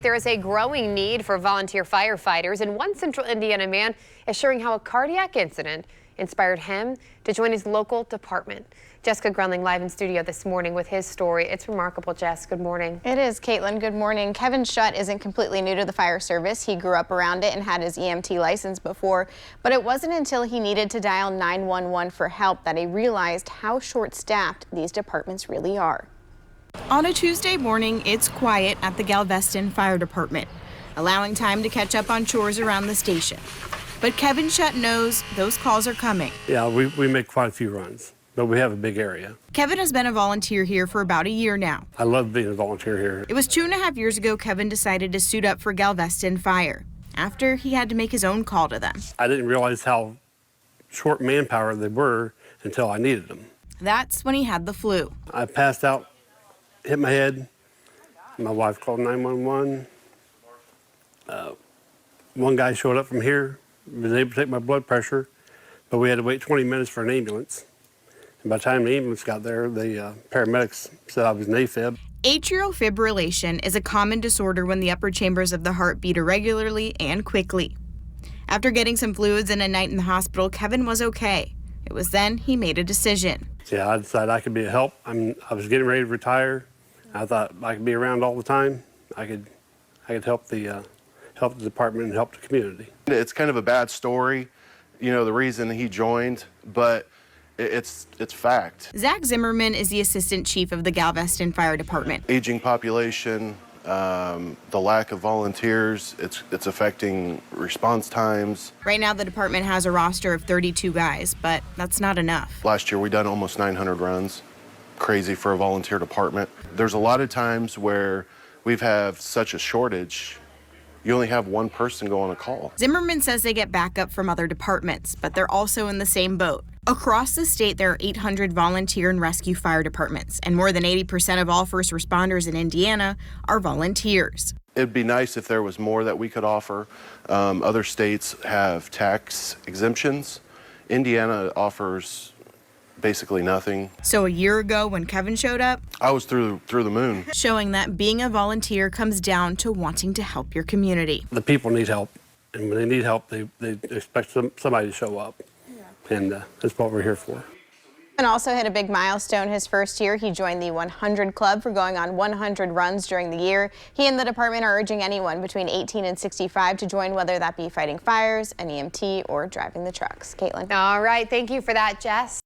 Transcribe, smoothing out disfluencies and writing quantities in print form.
There is a growing need for volunteer firefighters, and one central Indiana man is sharing how a cardiac incident inspired him to join his local department. Jessica Grunling live in studio this morning with his story. It's remarkable, Jess. Good morning. It is, Caitlin. Good morning. Kevin Schutt isn't completely new to the fire service. He grew up around it and had his EMT license before, but it wasn't until he needed to dial 911 for help that he realized how short-staffed these departments really are. On a Tuesday morning, it's quiet at the Galveston Fire Department, allowing time to catch up on chores around the station. But Kevin Schutt knows those calls are coming. Yeah, we make quite a few runs, but we have a big area. Kevin has been a volunteer here for about a year now. I love being a volunteer here. It was 2.5 years ago Kevin decided to suit up for Galveston Fire, after he had to make his own call to them. I didn't realize how short manpower they were until I needed them. That's when he had the flu. I passed out, hit my head. My wife called 911. One guy showed up from here, was able to take my blood pressure, but we had to wait 20 minutes for an ambulance. And by the time the ambulance got there, the paramedics said I was an AFib. Atrial fibrillation is a common disorder when the upper chambers of the heart beat irregularly and quickly. After getting some fluids and a night in the hospital, Kevin was okay. It was then he made a decision. Yeah, I decided I could be a help. I was getting ready to retire. I thought I could be around all the time. I could help the department and help the community. It's kind of a bad story, you know, the reason he joined, but it's fact. Zach Zimmerman is the assistant chief of the Galveston Fire Department. Aging population, the lack of volunteers, it's affecting response times. Right now the department has a roster of 32 guys, but that's not enough. Last year we done almost 900 runs. Crazy for a volunteer department. There's a lot of times where we've have such a shortage, you only have one person go on a call. Zimmerman says they get backup from other departments, but they're also in the same boat. Across the state, there are 800 volunteer and rescue fire departments, and more than 80% of all first responders in Indiana are volunteers. It'd be nice if there was more that we could offer. Other states have tax exemptions. Indiana offers basically nothing. So a year ago when Kevin showed up, I was through the moon. Showing that being a volunteer comes down to wanting to help your community. The people need help, and when they need help, they expect somebody to show up, and that's what we're here for. And also hit a big milestone his first year. He joined the 100 Club for going on 100 runs during the year. He and the department are urging anyone between 18 and 65 to join, whether that be fighting fires, an EMT, or driving the trucks. Caitlin. All right. Thank you for that, Jess.